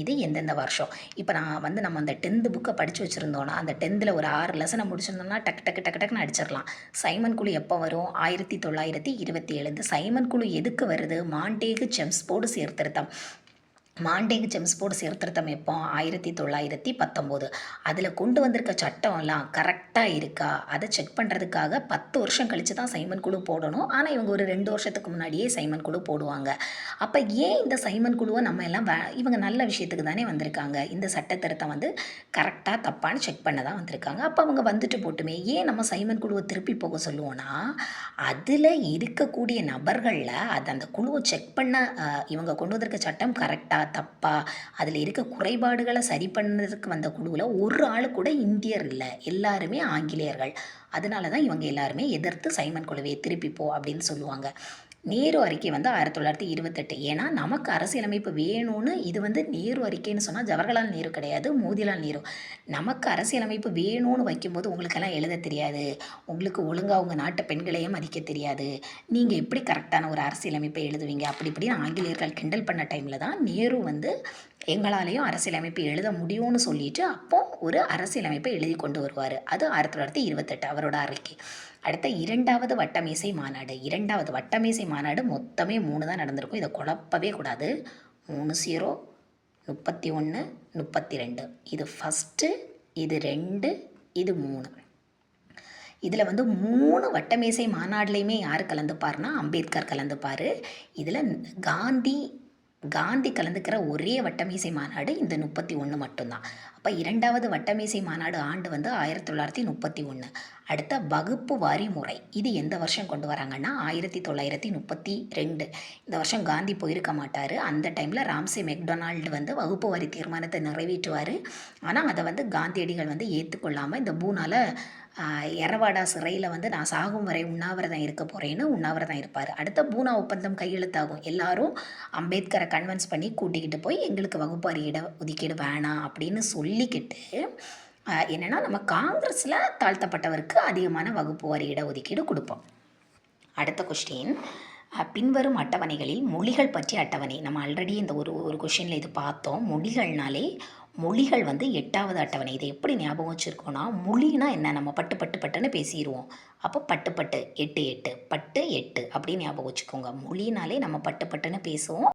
இது எந்தெந்த வருஷம். இப்போ நான் வந்து நம்ம அந்த 10th புக்கை படித்து வச்சுருந்தோன்னா அந்த 10th ஒரு 6 லெசனை முடிச்சிருந்தோம்னா டக்கு டக்கு டக்கு டக்குன்னு அடிச்சிடலாம். சைமன் குழு எப்போ வரும்? 1927. இந்த சைமன் குழு எதுக்கு வருது? மாண்டேகு செம்ஸ்போர்டு சீர்திருத்தம். மாண்டேகு செம்ஸ்போர்டு சீர்திருத்தம் எப்போ? 1919. அதில் கொண்டு வந்திருக்க சட்டம்லாம் கரெக்டாக இருக்கா அதை செக் பண்ணுறதுக்காக 10 வருஷம் கழித்து தான் சைமன் குழு போடணும். ஆனால் இவங்க ஒரு 2 வருஷத்துக்கு முன்னாடியே சைமன் குழு போடுவாங்க. அப்போ ஏன் இந்த சைமன் குழுவை நம்ம எல்லாம் இவங்க நல்ல விஷயத்துக்கு தானே வந்திருக்காங்க. இந்த சட்ட திருத்தம் வந்து கரெக்டாக தப்பான்னு செக் பண்ண தான் வந்திருக்காங்க. அப்போ அவங்க வந்துட்டு போட்டுமே ஏன் நம்ம சைமன் குழுவை திருப்பி போக சொல்லுவோன்னா, அதில் இருக்கக்கூடிய நபர்களில் அது அந்த குழுவை செக் பண்ண இவங்க கொண்டு வந்திருக்க சட்டம் கரெக்டாக தப்பா அதில் இருக்க குறைபாடுகளை சரி பண்ணதுக்கு வந்த குழுவில் ஒரு ஆள் கூட இந்தியர் இல்லை, எல்லாருமே ஆங்கிலேயர்கள். அதனால தான் இவங்க எல்லாருமே எதிர்த்து சைமன் குழுவை திருப்பி போ அப்படின்னு சொல்லுவாங்க. நேரு அறிக்கை வந்து 1928. ஏன்னா நமக்கு அரசியலமைப்பு வேணும்னு இது வந்து நேரு அறிக்கைன்னு சொன்னால் ஜவஹர்லால் நேரு கிடையாது, மோதிலால் நேரு. நமக்கு அரசியலமைப்பு வேணும்னு வைக்கும்போது உங்களுக்கெல்லாம் எழுத தெரியாது, உங்களுக்கு ஒழுங்காக உங்கள் நாட்டு பெண்களையும் மதிக்க தெரியாது, நீங்கள் எப்படி கரெக்டான ஒரு அரசியலமைப்பை எழுதுவீங்க அப்படி இப்படின்னு ஆங்கிலேயர்கள் கிண்டல் பண்ண டைமில் தான் நேரு வந்து எங்களாலேயும் அரசியலமைப்பு எழுத முடியும்னு சொல்லிட்டு அப்போ ஒரு அரசியலமைப்பை எழுதி கொண்டு வருவார். அது 1928 அவரோட அறிக்கை. அடுத்த 2வது வட்டமேசை மாநாடு. 2வது வட்டமேசை மாநாடு மொத்தமே 3 தான் நடந்திருக்கும். இதை குழப்பவே கூடாது. 30, 31, 32. இது ஃபஸ்ட்டு, இது 2, இது 3. இதில் வந்து 3 வட்டமேசை மாநாடுலையுமே யார் கலந்துப்பார்னா அம்பேத்கர் கலந்துப்பார். இதில் காந்தி கலந்துக்கிற ஒரே வட்டமேசை மாநாடு இந்த 31 மட்டும்தான். அப்போ 2வது வட்டமேசை மாநாடு ஆண்டு வந்து 1931. அடுத்த வகுப்பு வாரி முறை இது எந்த வருஷம் கொண்டு வராங்கன்னா 1932. இந்த வருஷம் காந்தி போயிருக்க மாட்டார். அந்த டைமில் ராம்சே மெக்டொனால்டு வந்து வகுப்பு வாரி தீர்மானத்தை நிறைவேற்றுவார். ஆனால் அதை வந்து காந்தியடிகள் வந்து ஏற்றுக்கொள்ளாமல் இந்த பூனால் எரவாடா சிறையில் வந்து நான் சாகும் வரை உண்ணாவிரதம் இருக்க போகிறேன்னு உண்ணாவிரதம் இருப்பார். அடுத்த பூனா ஒப்பந்தம் கையெழுத்தாகும். எல்லாரும் அம்பேத்கரை கன்வின்ஸ் பண்ணி கூட்டிக்கிட்டு போய் எங்களுக்கு வகுப்பாரி இட ஒதுக்கீடு வேணாம் அப்படின்னு சொல்லிக்கிட்டு என்னென்னா நம்ம காங்கிரஸில் தாழ்த்தப்பட்டவருக்கு அதிகமான வகுப்பு வாரி இட ஒதுக்கீடு கொடுப்போம். அடுத்த கொஸ்டின், பின்வரும் அட்டவணைகளில் மொழிகள் பற்றிய அட்டவணை. நம்ம ஆல்ரெடி இந்த ஒரு கொஷினில் இது பார்த்தோம். மொழிகள் வந்து 8வது அட்டவணை. இதை எப்படி ஞாபகம் வச்சுருக்கோன்னா, மொழினா என்ன, நம்ம பட்டுன்னு பேசிடுவோம். அப்போ பட்டு 8 பட்டு 8 அப்படின்னு ஞாபகம் வச்சுக்கோங்க. மொழினாலே நம்ம பட்டுன்னு பேசுவோம்.